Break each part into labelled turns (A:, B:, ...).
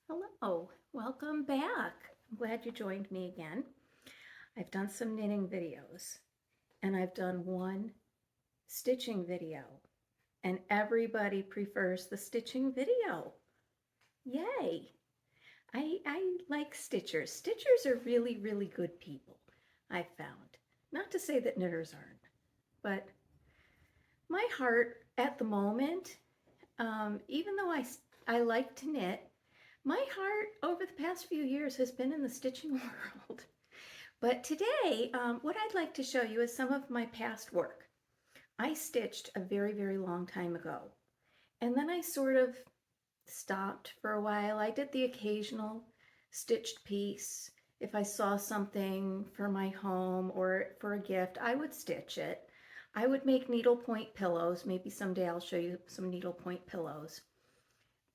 A: Hello, welcome back. I'm glad you joined me again. I've done some knitting videos and I've done one stitching video, and everybody prefers the stitching video. Yay! I like stitchers. Stitchers are really, really good people, I've found. Not to say that knitters aren't, but my heart at the moment, even though I like to knit, my heart over the past few years has been in the stitching world. But today, what I'd like to show you is some of my past work. I stitched a very, very long time ago. And then I sort of stopped for a while. I did the occasional stitched piece. If I saw something for my home or for a gift, I would stitch it. I would make needlepoint pillows. Maybe someday I'll show you some needlepoint pillows.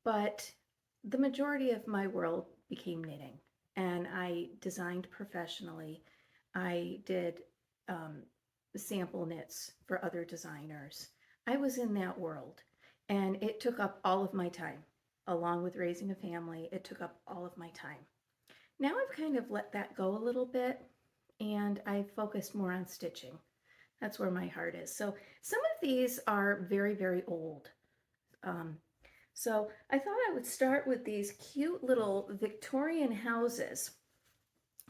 A: But the majority of my world became knitting, and I designed professionally. I did sample knits for other designers. I was in that world, and it took up all of my time. Along with raising a family, it took up all of my time. Now I've kind of let that go a little bit, and I focused more on stitching. That's where my heart is. So some of these are very, very old. Um, so I thought I would start with these cute little Victorian houses.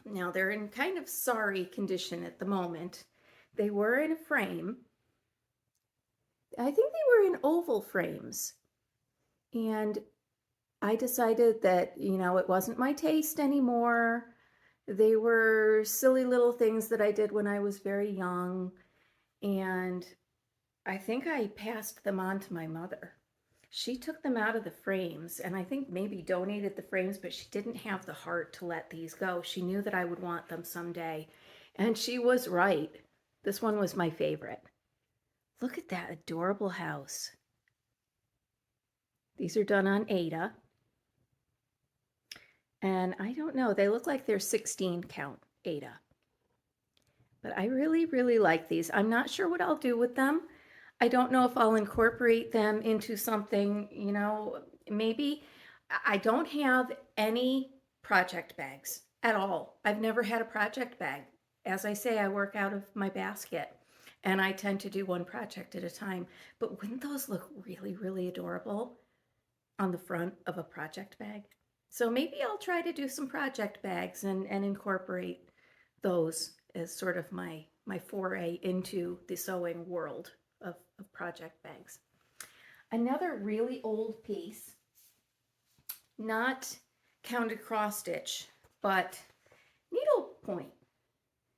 A: Now they're in kind of sorry condition at the moment. They were in a frame. I think they were in oval frames. And I decided that, it wasn't my taste anymore. They were silly little things that I did when I was very young. And I think I passed them on to my mother. She took them out of the frames and I think maybe donated the frames, but she didn't have the heart to let these go. She knew that I would want them someday. And she was right. This one was my favorite. Look at that adorable house. These are done on Aida. And I don't know, they look like they're 16 count Aida. But I really, really like these. I'm not sure what I'll do with them. I don't know if I'll incorporate them into something, maybe. I don't have any project bags at all. I've never had a project bag. As I say, I work out of my basket and I tend to do one project at a time. But wouldn't those look really, really adorable on the front of a project bag? So maybe I'll try to do some project bags and incorporate those as sort of my foray into the sewing world of project bags. Another really old piece, not counted cross stitch, but needlepoint.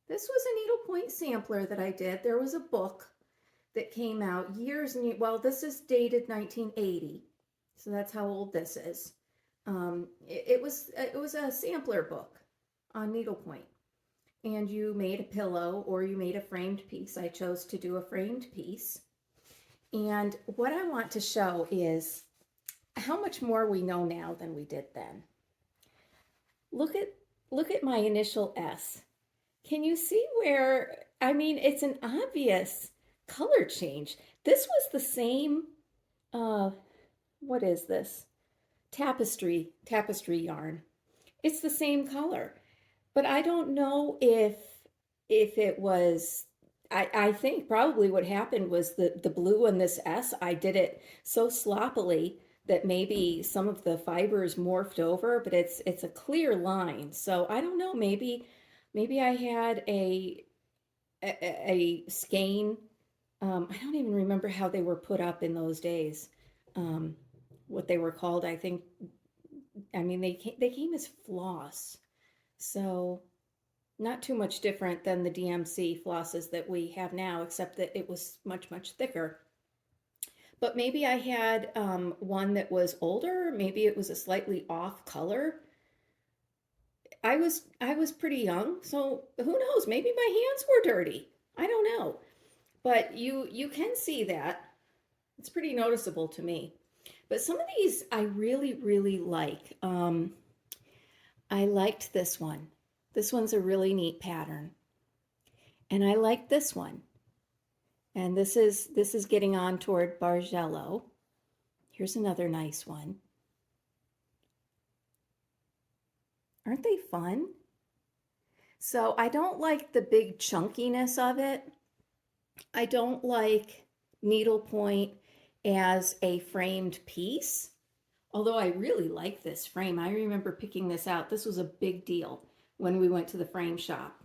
A: This was a needlepoint sampler that I did. There was a book that came out years and well, this is dated 1980, so that's how old this is. It was a sampler book on needlepoint, and you made a pillow or you made a framed piece. I chose to do a framed piece. And what I want to show is how much more we know now than we did then. Look at my initial S. Can you see where, it's an obvious color change. This was the same, what is this? Tapestry yarn. It's the same color. But I don't know if it was, I think probably what happened was the blue in this S, I did it so sloppily that maybe some of the fibers morphed over, but it's a clear line. So I don't know, maybe I had a skein. I don't even remember how they were put up in those days. What they were called, I think. They came as floss. So not too much different than the DMC flosses that we have now, except that it was much, much thicker. But maybe I had one that was older. Maybe it was a slightly off color. I was pretty young, so who knows? Maybe my hands were dirty. I don't know. But you can see that. It's pretty noticeable to me. But some of these I really, really like. I liked this one. This one's a really neat pattern. And I like this one. And this is getting on toward Bargello. Here's another nice one. Aren't they fun? So I don't like the big chunkiness of it. I don't like needlepoint as a framed piece, although I really like this frame. I remember picking this out. This was a big deal when we went to the frame shop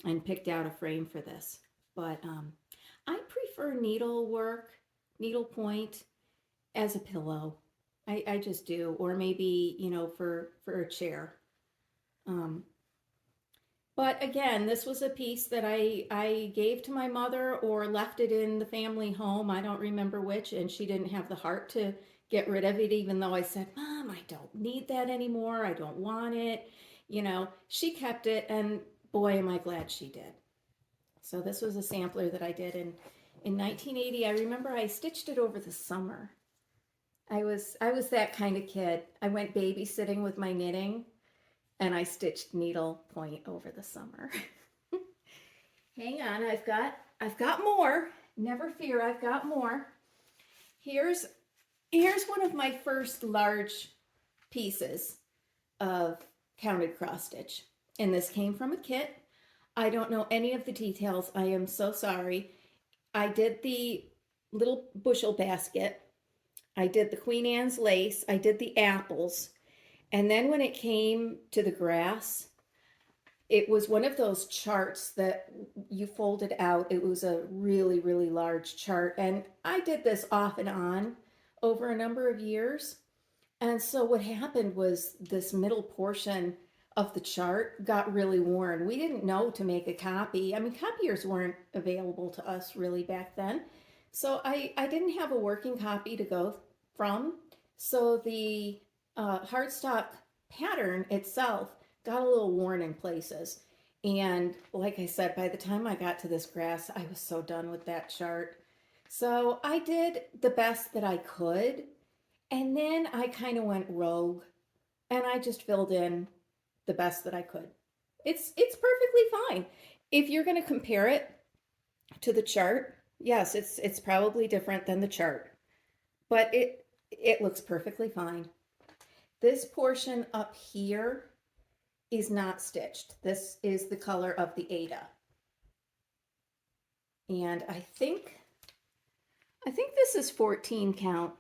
A: and picked out a frame for this. But I prefer needlework, needlepoint as a pillow. I just do, or maybe, for a chair. Um, but again, this was a piece that I gave to my mother or left it in the family home. I don't remember which, and she didn't have the heart to get rid of it, even though I said, Mom, I don't need that anymore. I don't want it. She kept it, and boy, am I glad she did. So this was a sampler that I did in 1980. I remember I stitched it over the summer. I was that kind of kid. I went babysitting with my knitting and I stitched needle point over the summer. Hang on, I've got more. Never fear, I've got more. Here's one of my first large pieces of counted cross stitch. And this came from a kit. I don't know any of the details. I am so sorry. I did the little bushel basket. I did the Queen Anne's lace. I did the apples. And then when it came to the grass, it was one of those charts that you folded out. It was a really, really large chart. And I did this off and on over a number of years. And so what happened was this middle portion of the chart got really worn. We didn't know to make a copy. I mean, copiers weren't available to us really back then. So I didn't have a working copy to go from. So the hardstock pattern itself got a little worn in places. And like I said, by the time I got to this grass, I was so done with that chart. So I did the best that I could. And then I kind of went rogue and I just filled in the best that I could. It's perfectly fine. If you're going to compare it to the chart, yes, it's probably different than the chart, but it looks perfectly fine. This portion up here is not stitched. This is the color of the Aida. And I think this is 14 count.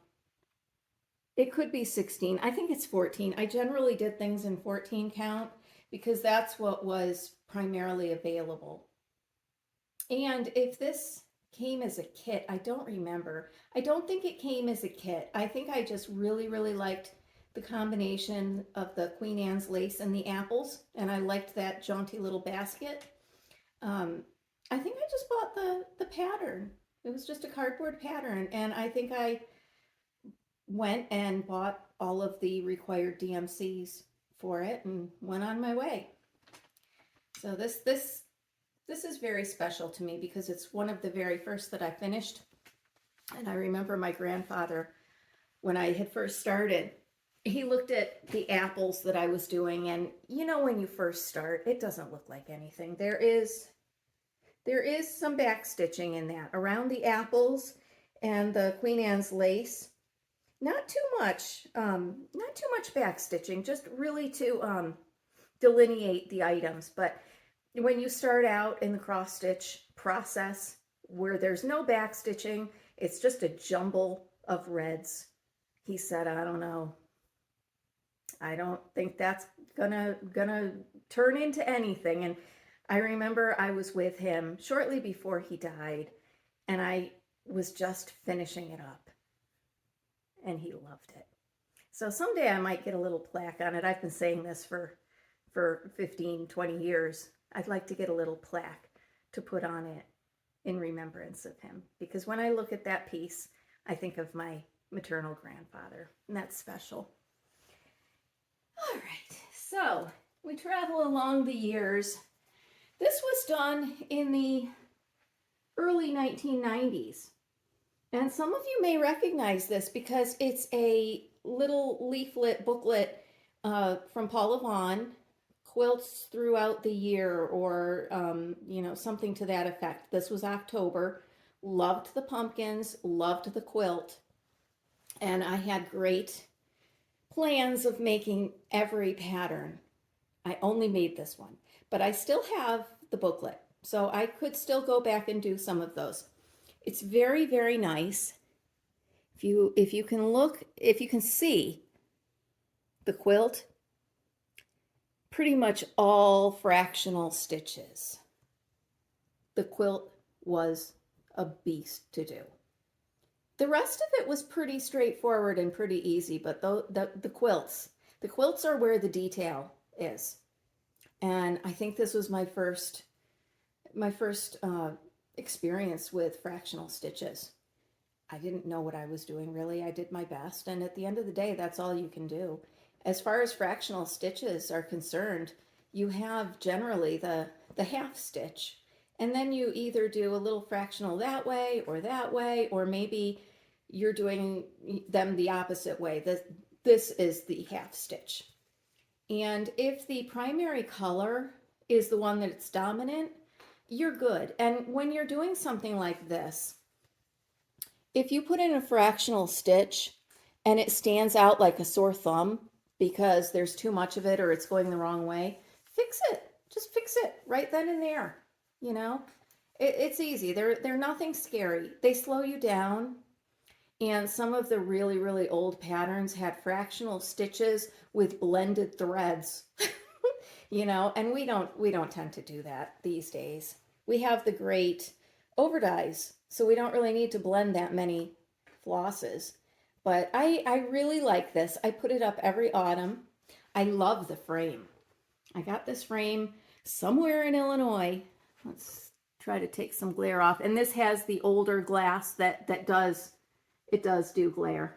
A: It could be 16. I think it's 14. I generally did things in 14 count because that's what was primarily available. And if this came as a kit, I don't remember. I don't think it came as a kit. I think I just really, really liked the combination of the Queen Anne's lace and the apples, and I liked that jaunty little basket. I think I just bought the pattern. It was just a cardboard pattern, and I think I went and bought all of the required DMCs for it and went on my way. So this is very special to me because it's one of the very first that I finished. And I remember my grandfather, when I had first started, he looked at the apples that I was doing, and when you first start, it doesn't look like anything. There is some back stitching in that around the apples and the Queen Anne's lace. Not too much back stitching, just really to delineate the items. But when you start out in the cross stitch process where there's no back stitching, it's just a jumble of reds. He said, I don't know. I don't think that's gonna turn into anything. And I remember I was with him shortly before he died, and I was just finishing it up. And he loved it. So someday I might get a little plaque on it. I've been saying this for 15, 20 years. I'd like to get a little plaque to put on it in remembrance of him. Because when I look at that piece, I think of my maternal grandfather, and that's special. All right, so we travel along the years. This was done in the early 1990s. And some of you may recognize this because it's a little leaflet booklet from Paula Vaughn, quilts throughout the year, or something to that effect. This was October. Loved the pumpkins, loved the quilt, and I had great plans of making every pattern. I only made this one, but I still have the booklet, so I could still go back and do some of those. It's very, very nice. If you can look, if you can see the quilt, pretty much all fractional stitches. The quilt was a beast to do. The rest of it was pretty straightforward and pretty easy, but the quilts are where the detail is. And I think this was my first experience with fractional stitches. I didn't know what I was doing really. I did my best, and at the end of the day, that's all you can do. As far as fractional stitches are concerned, you have generally the half stitch, and then you either do a little fractional that way, or maybe you're doing them the opposite way. This is the half stitch. And if the primary color is the one that's dominant, you're good. And when you're doing something like this, if you put in a fractional stitch and it stands out like a sore thumb because there's too much of it or it's going the wrong way, fix it. Just fix it right then and there. You know, it's easy. They're nothing scary. They slow you down. And some of the really, really old patterns had fractional stitches with blended threads. You know, and we don't tend to do that these days. We have the great overdyes, so we don't really need to blend that many flosses. But I really like this. I put it up every autumn. I love the frame. I got this frame somewhere in Illinois. Let's try to take some glare off. And this has the older glass that does do glare,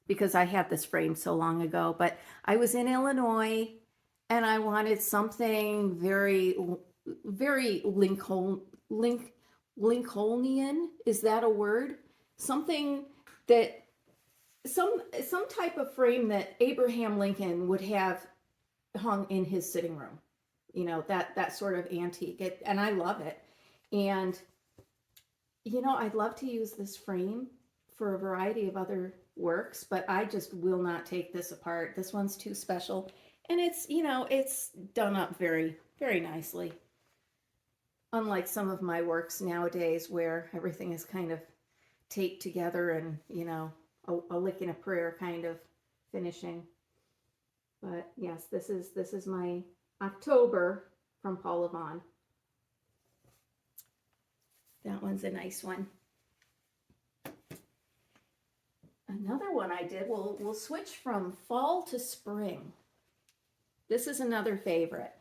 A: because I had this frame so long ago. But I was in Illinois and I wanted something very, very Lincolnian. Is that a word? Something that some type of frame that Abraham Lincoln would have hung in his sitting room. You know, that sort of antique. And I love it. And you know, I'd love to use this frame for a variety of other works, but I just will not take this apart. This one's too special. And it's, you know, it's done up very, very nicely. Unlike some of my works nowadays where everything is kind of taped together and, you know, a lick and a prayer kind of finishing. But yes, this is my October from Paul Levon. That one's a nice one. Another one I did, we'll switch from fall to spring. This is another favorite.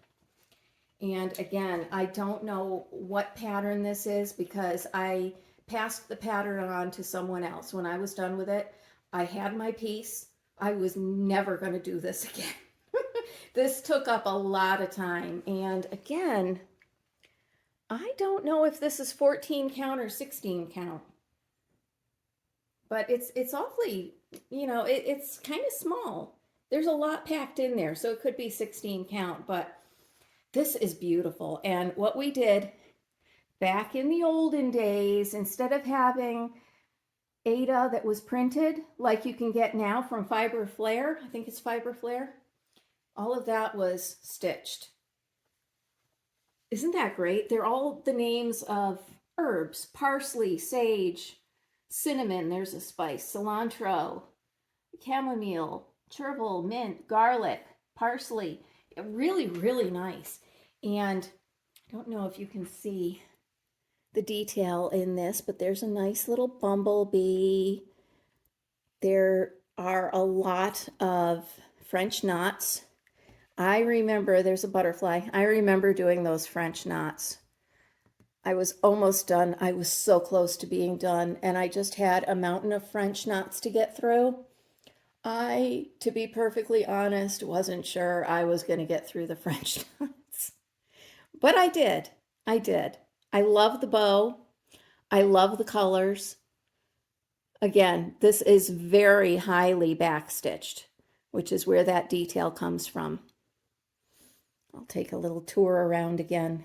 A: And again, I don't know what pattern this is because I passed the pattern on to someone else. When I was done with it, I had my piece. I was never going to do this again. This took up a lot of time. And again, I don't know if this is 14 count or 16 count. But it's awfully, you know, it's kind of small. There's a lot packed in there, so it could be 16 count, but this is beautiful. And what we did back in the olden days, instead of having Aida that was printed like you can get now from Fiber Flair, I think it's Fiber Flair, all of that was stitched. Isn't that great? They're all the names of herbs: parsley, sage, cinnamon, there's a spice, cilantro, chamomile, chervil, mint, garlic, parsley. Really, really nice. And I don't know if you can see the detail in this, but there's a nice little bumblebee. There are a lot of French knots. I remember, there's a butterfly. I remember doing those French knots. I was almost done. I was so close to being done, and I just had a mountain of French knots to get through. To be perfectly honest, wasn't sure I was going to get through the French knots. But I did. I did. I love the bow. I love the colors. Again, this is very highly backstitched, which is where that detail comes from. I'll take a little tour around again.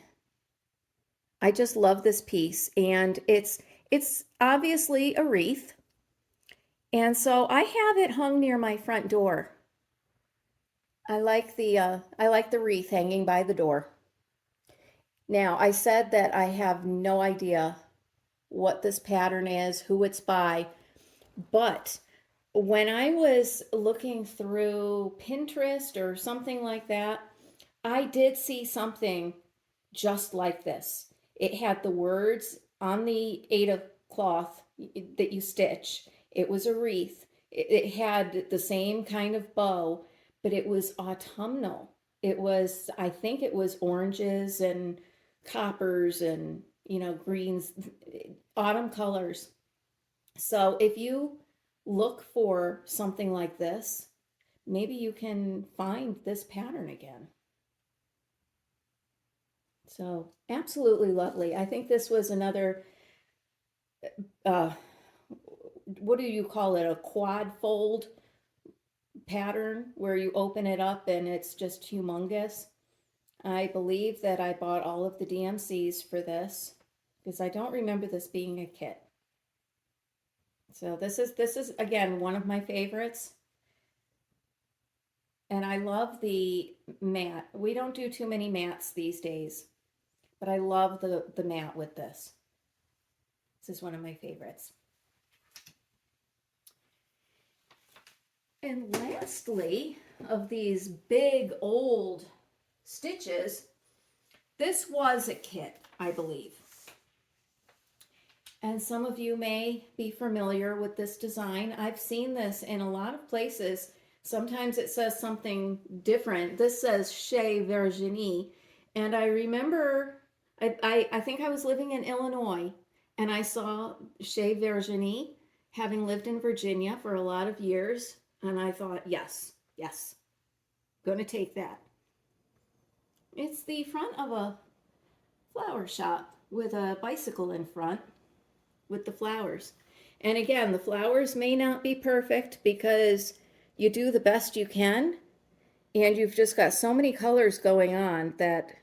A: I just love this piece, and it's obviously a wreath. And so I have it hung near my front door. I like the wreath hanging by the door. Now, I said that I have no idea what this pattern is, who it's by, but when I was looking through Pinterest or something like that, I did see something just like this. It had the words on the Aida cloth that you stitch. It was a wreath. It had the same kind of bow, but it was autumnal. It was, I think it was oranges and coppers and, greens, autumn colors. So if you look for something like this, maybe you can find this pattern again. So absolutely lovely. I think this was another, uh, what do you call it? A quad fold pattern where you open it up and it's just humongous. I believe that I bought all of the DMCs for this because I don't remember this being a kit. So this is again one of my favorites. And I love the mat. We don't do too many mats these days, but I love the mat with this. This is one of my favorites. And lastly, of these big old stitches, this was a kit, I believe. And some of you may be familiar with this design. I've seen this in a lot of places. Sometimes it says something different. This says Chez Virginie. And I remember, I think I was living in Illinois and I saw Chez Virginie, having lived in Virginia for a lot of years. And I thought, yes, yes, going to take that. It's the front of a flower shop with a bicycle in front with the flowers. And again, the flowers may not be perfect because you do the best you can and you've just got so many colors going on that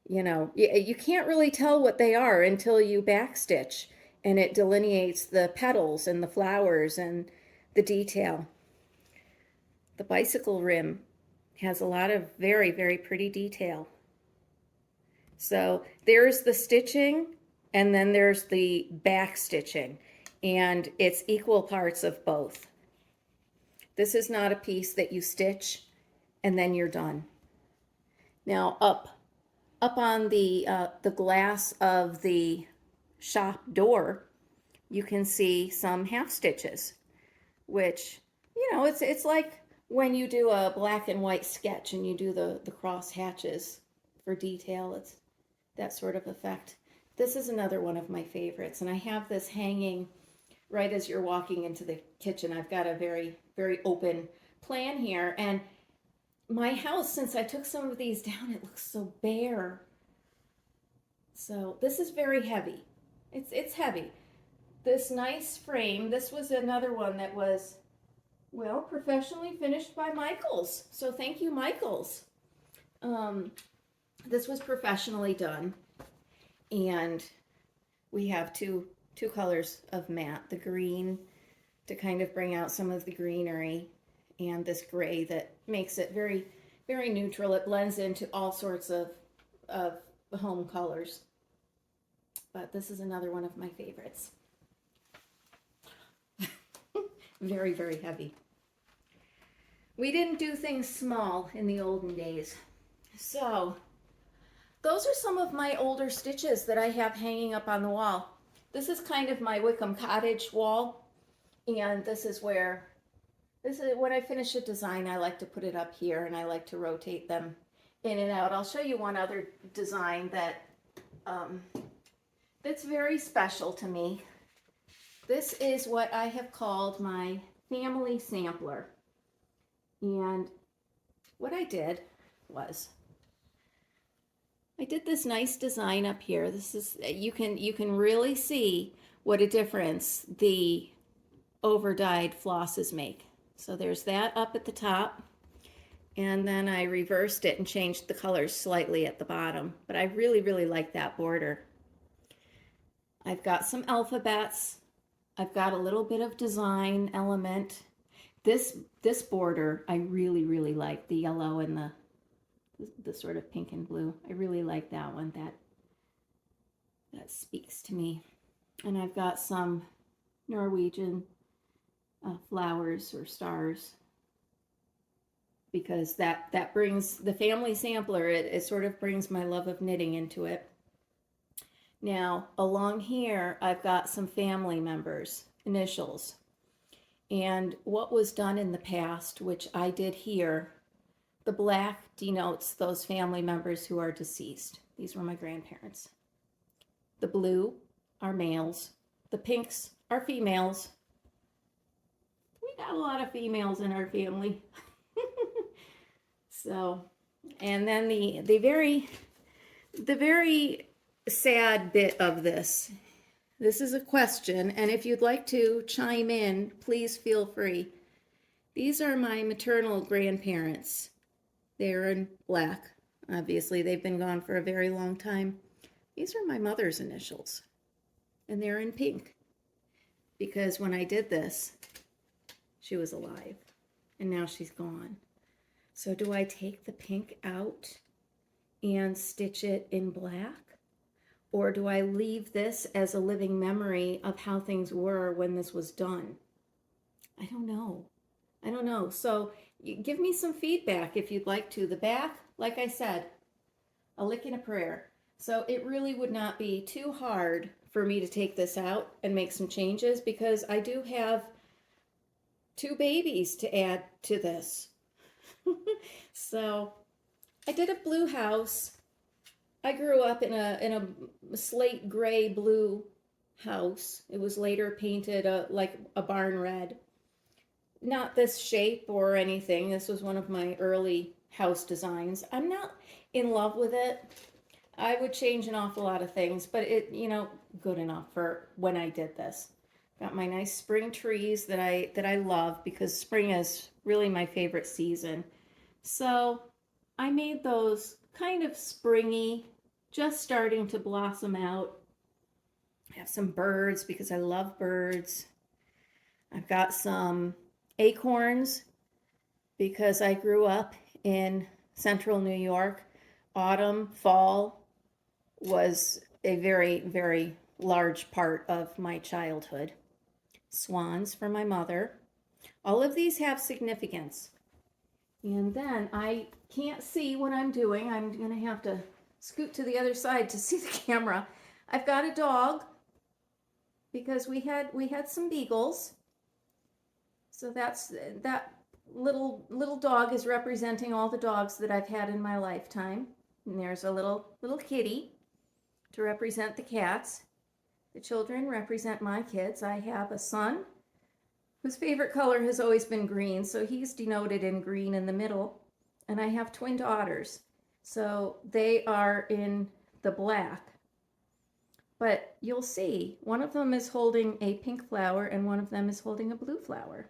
A: you can't really tell what they are until you backstitch and it delineates the petals and the flowers and the detail. The bicycle rim has a lot of very, very pretty detail. So there's the stitching and then there's the back stitching, and it's equal parts of both. This is not a piece that you stitch and then you're done. Now up on the glass of the shop door, you can see some half stitches, which, it's like when you do a black and white sketch and you do the cross hatches for detail. It's that sort of effect. This is another one of my favorites, and I have this hanging right as you're walking into the kitchen. I've got a very, very open plan here, and my house, since I took some of these down, it looks so bare. So this is very heavy. It's heavy. This nice frame, this was another one that was, well, professionally finished by Michaels. So thank you, Michaels. This was professionally done. And we have two colors of mat, the green to kind of bring out some of the greenery, and this gray that makes it very, very neutral. It blends into all sorts of home colors. But this is another one of my favorites. Very, very heavy. We didn't do things small in the olden days. So those are some of my older stitches that I have hanging up on the wall. This is kind of my Wickham Cottage wall, and this is when I finish a design, I like to put it up here and I like to rotate them in and out. I'll show you one other design that's very special to me. This is what I have called my family sampler. And what I did was I did this nice design up here. This is, you can really see what a difference the over dyed flosses make. So there's that up at the top, and then I reversed it and changed the colors slightly at the bottom, but I really, really like that border. I've got some alphabets. I've got a little bit of design element. This border I really, really like, the yellow and the sort of pink and blue. I really like that one. That speaks to me. And I've got some Norwegian flowers or stars, because that brings the family sampler. It sort of brings my love of knitting into it. Now along here I've got some family members' initials, and what was done in the past, which I did here, the black denotes those family members who are deceased. These were my grandparents. The blue are males. The pinks are females. We got a lot of females in our family. So, and then the very sad bit of this. This is a question, and if you'd like to chime in, please feel free. These are my maternal grandparents. They're in black. Obviously, they've been gone for a very long time. These are my mother's initials, and they're in pink, because when I did this, she was alive, and now she's gone. So do I take the pink out and stitch it in black? Or do I leave this as a living memory of how things were when this was done? I don't know. I don't know. So give me some feedback if you'd like to. The back, like I said, a lick and a prayer. So it really would not be too hard for me to take this out and make some changes, because I do have 2 babies to add to this. So I did a blue house. I grew up in a slate gray blue house. It was later painted like a barn red. Not this shape or anything. This was one of my early house designs. I'm not in love with it. I would change an awful lot of things, but it, good enough for when I did this. Got my nice spring trees that I love, because spring is really my favorite season. So I made those kind of springy, just starting to blossom out. I have some birds because I love birds. I've got some acorns because I grew up in central New York. Autumn, fall was a very, very large part of my childhood. Swans for my mother. All of these have significance. And then I can't see what I'm doing. I'm going to have to scoot to the other side to see the camera. I've got a dog because we had some beagles. So that little dog is representing all the dogs that I've had in my lifetime. And there's a little kitty to represent the cats. The children represent my kids. I have a son whose favorite color has always been green, so he's denoted in green in the middle. And I have twin daughters, so they are in the black. But you'll see, one of them is holding a pink flower and one of them is holding a blue flower.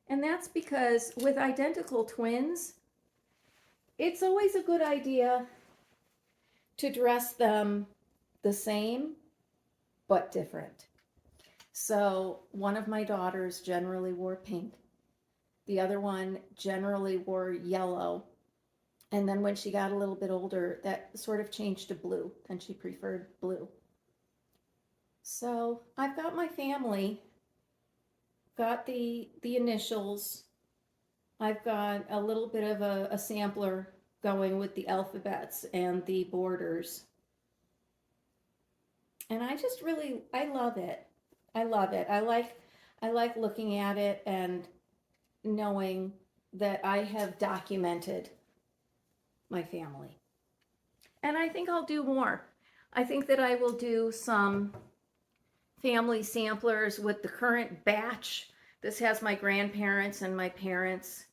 A: And that's because with identical twins, it's always a good idea to dress them the same but different. So one of my daughters generally wore pink. The other one generally wore yellow. And then when she got a little bit older, that sort of changed to blue, and she preferred blue. So I've got my family, got the initials. I've got a little bit of a sampler going with the alphabets and the borders. And I just really, I love it. I love it. I like looking at it and knowing that I have documented my family. And I think I'll do more. I think that I will do some family samplers with the current batch. This has my grandparents and my parents.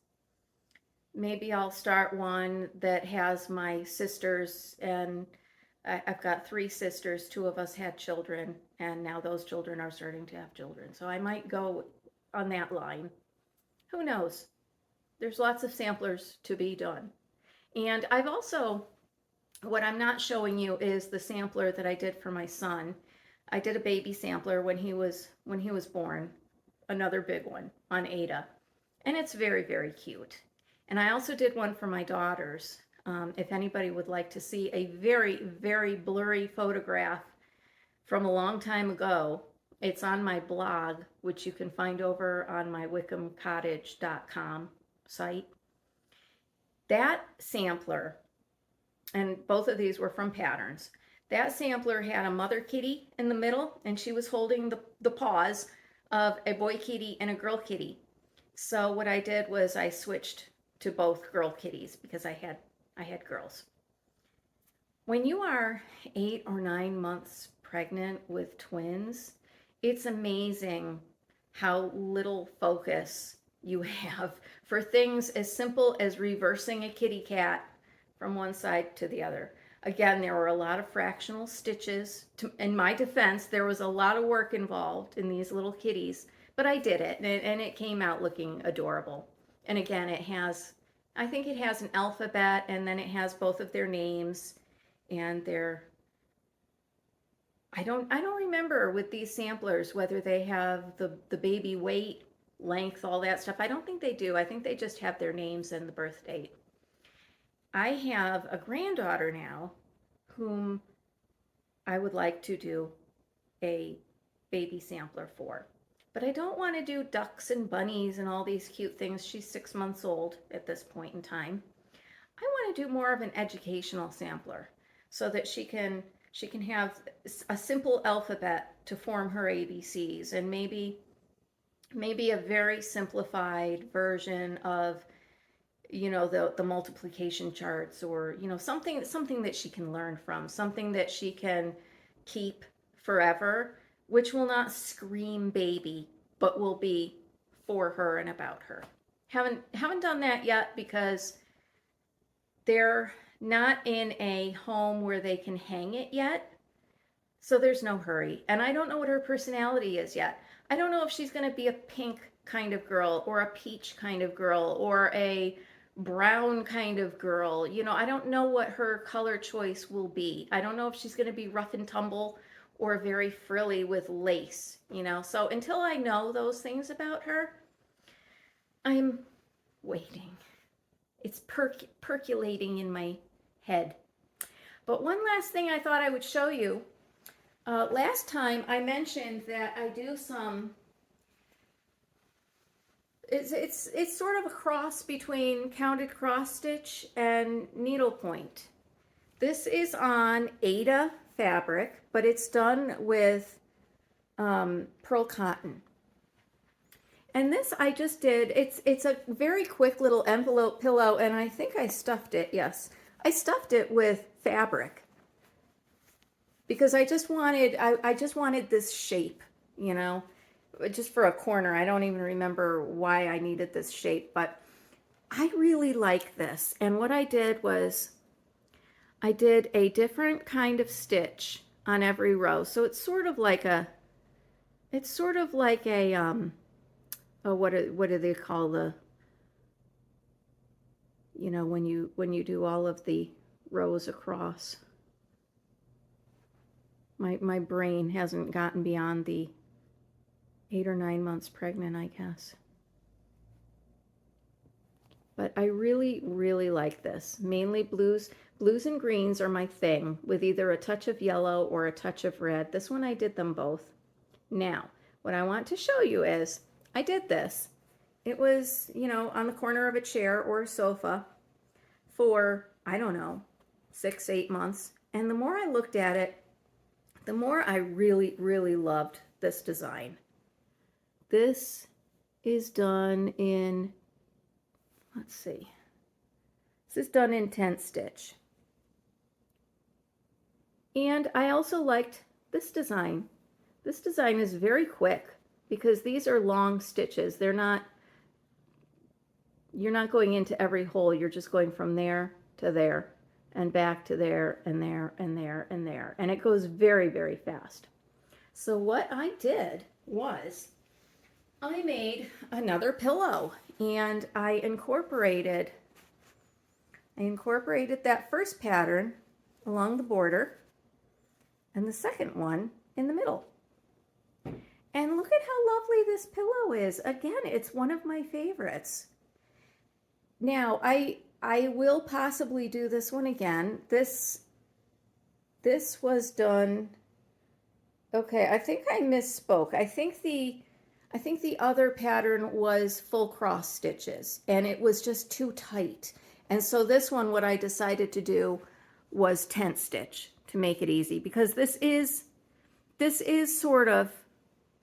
A: Maybe I'll start one that has my sisters, and I've got 3 sisters. 2 of us had children, and now those children are starting to have children. So I might go on that line. Who knows? There's lots of samplers to be done. And I've also, what I'm not showing you is the sampler that I did for my son. I did a baby sampler when he was born, another big one on Ada. And it's very, very cute. And I also did one for my daughters. If anybody would like to see a very, very blurry photograph from a long time ago, it's on my blog, which you can find over on my wickhamcottage.com site. That sampler, and both of these were from Patterns, that sampler had a mother kitty in the middle, and she was holding the paws of a boy kitty and a girl kitty. So what I did was I switched to both girl kitties because I had girls. When you are 8 or 9 months pregnant with twins, it's amazing how little focus you have for things as simple as reversing a kitty cat from one side to the other. Again, there were a lot of fractional stitches. In my defense, there was a lot of work involved in these little kitties, but I did it, and it came out looking adorable. And again, I think it has an alphabet, and then it has both of their names and their, I don't remember with these samplers whether they have the baby weight, length, all that stuff. I don't think they do. I think they just have their names and the birth date. I have a granddaughter now whom I would like to do a baby sampler for. But I don't want to do ducks and bunnies and all these cute things. She's 6 months old at this point in time. I want to do more of an educational sampler so that she can have a simple alphabet to form her ABCs, and maybe a very simplified version of, you know, the multiplication charts, or, you know, something that she can learn from, something that she can keep forever, which will not scream baby, but will be for her and about her. Haven't done that yet because they're not in a home where they can hang it yet. So there's no hurry. And I don't know what her personality is yet. I don't know if she's going to be a pink kind of girl, or a peach kind of girl, or a brown kind of girl. You know, I don't know what her color choice will be. I don't know if she's going to be rough and tumble or very frilly with lace, you know. So until I know those things about her, I'm waiting. It's percolating in my head. But one last thing I thought I would show you. Last time I mentioned that I do some, it's sort of a cross between counted cross stitch and needlepoint. This is on Aida fabric, but it's done with pearl cotton. And this I just did, it's a very quick little envelope pillow, and I think I stuffed it, yes. I stuffed it with fabric because I just wanted this shape, you know, just for a corner. I don't even remember why I needed this shape, but I really like this. And what I did was I did a different kind of stitch on every row. So it's sort of like a oh, what do they call the, you know, when you do all of the rows across. My brain hasn't gotten beyond the 8 or 9 months pregnant, I guess. But I really, really like this. Mainly blues and greens are my thing, with either a touch of yellow or a touch of red. This one I did them both. Now, what I want to show you is I did this. It was, you know, on the corner of a chair or a sofa for, I don't know, 6, 8 months. And the more I looked at it, the more I really, really loved this design. This is done in, let's see, this is done in tent stitch. And I also liked this design. This design is very quick because these are long stitches. You're not going into every hole. You're just going from there to there and back to there and there and there and there. And it goes very, very fast. So what I did was I made another pillow, and I incorporated that first pattern along the border and the second one in the middle. And look at how lovely this pillow is. Again, it's one of my favorites. Now, I will possibly do this one again. This was done. Okay, I think I misspoke. I think the other pattern was full cross stitches and it was just too tight. And so this one, what I decided to do was tent stitch to make it easy, because this is sort of,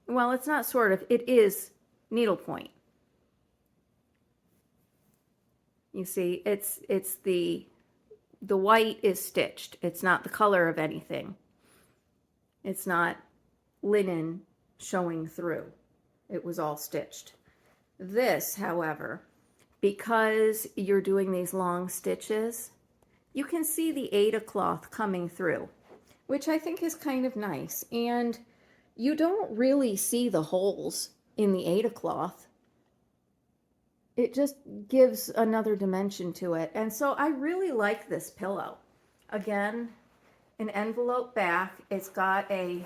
A: well, it's not sort of, it is needlepoint. You see, it's the white is stitched. It's not the color of anything. It's not linen showing through. It was all stitched. This, however, because you're doing these long stitches, you can see the Aida cloth coming through, which I think is kind of nice. And you don't really see the holes in the Aida cloth. It just gives another dimension to it. And so I really like this pillow. Again, an envelope back. It's got a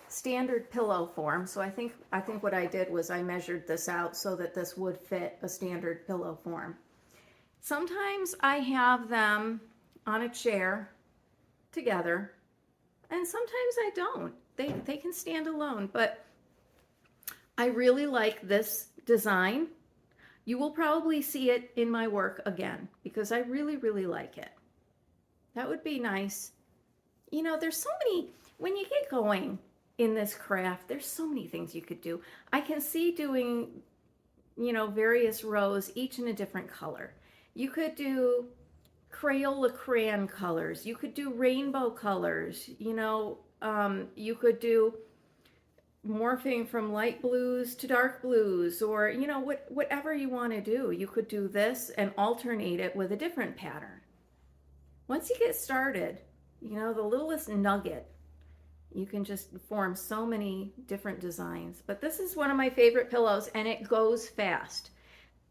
A: standard pillow form. So I think what I did was I measured this out so that this would fit a standard pillow form. Sometimes I have them on a chair together, and sometimes I don't. They can stand alone, but I really like this design. You will probably see it in my work again because I really, really like it. That would be nice. You know, there's so many, when you get going in this craft, there's so many things you could do. I can see doing, you know, various rows, each in a different color. You could do Crayola crayon colors. You could do rainbow colors. You know, you could do morphing from light blues to dark blues, or, you know, whatever you want to do. You could do this and alternate it with a different pattern. Once you get started, you know, the littlest nugget, you can just form so many different designs. But this is one of my favorite pillows, and it goes fast.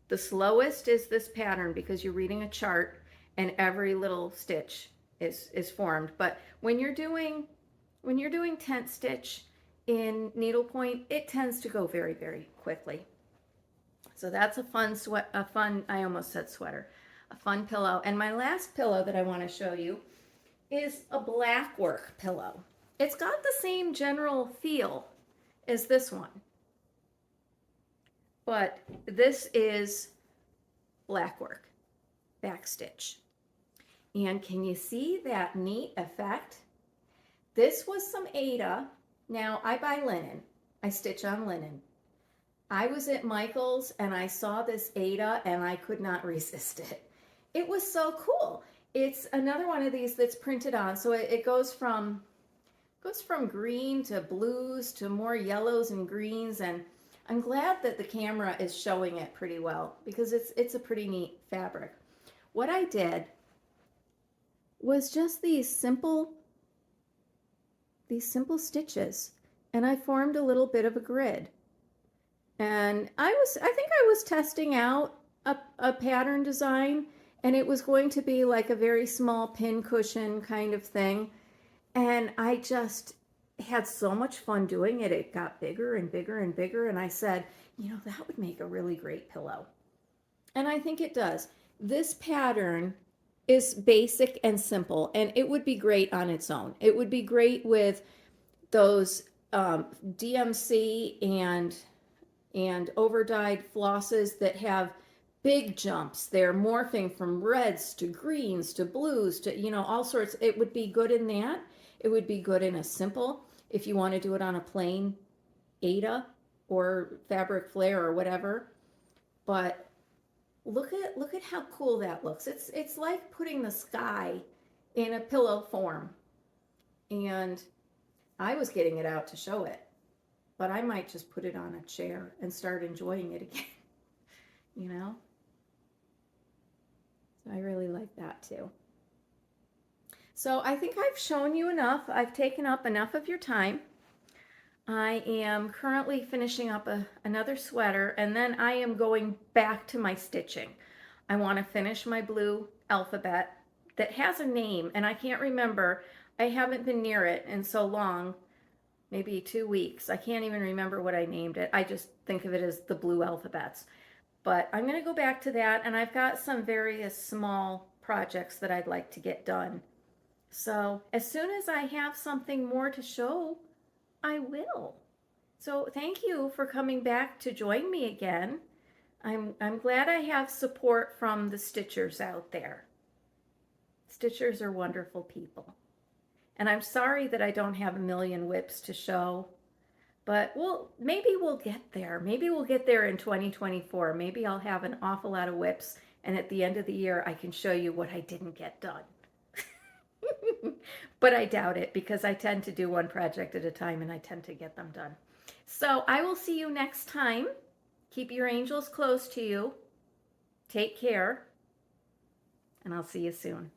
A: The slowest is this pattern because you're reading a chart and every little stitch is formed. But when you're doing tent stitch in needlepoint, it tends to go very, very quickly. So that's a fun I almost said sweater, a fun pillow. And my last pillow that I want to show you is a black work pillow. It's got the same general feel as this one, but this is black work, back stitch. And can you see that neat effect? This was some Aida. Now I buy linen, I stitch on linen. I was at Michael's and I saw this Aida and I could not resist it. It was so cool. It's another one of these that's printed on. So it goes from green to blues to more yellows and greens, and I'm glad that the camera is showing it pretty well because it's a pretty neat fabric. What I did was just these simple stitches, and I formed a little bit of a grid. And I think I was testing out a pattern design, and it was going to be like a very small pin cushion kind of thing. And I just had so much fun doing it. It got bigger and bigger and bigger. And I said, you know, that would make a really great pillow. And I think it does. This pattern is basic and simple, and it would be great on its own. It would be great with those DMC and over-dyed flosses that have big jumps. They're morphing from reds to greens to blues to, you know, all sorts. It would be good in that. It would be good in a simple, if you want to do it on a plain Aida or fabric flare or whatever. But look at how cool that looks. It's like putting the sky in a pillow form. And I was getting it out to show it, but I might just put it on a chair and start enjoying it again. You know? So I really like that too. So I think I've shown you enough. I've taken up enough of your time. I am currently finishing up another sweater, and then I am going back to my stitching. I want to finish my blue alphabet that has a name, and I can't remember. I haven't been near it in so long. maybe 2 weeks. I can't even remember what I named it. I just think of it as the blue alphabets. But I'm going to go back to that, and I've got some various small projects that I'd like to get done. So as soon as I have something more to show, I will. So thank you for coming back to join me again. I'm glad I have support from the Stitchers out there. Stitchers are wonderful people. And I'm sorry that I don't have a million whips to show, but maybe we'll get there. Maybe we'll get there in 2024. Maybe I'll have an awful lot of whips, and at the end of the year, I can show you what I didn't get done. But I doubt it, because I tend to do one project at a time and I tend to get them done. So I will see you next time. Keep your angels close to you. Take care, and I'll see you soon.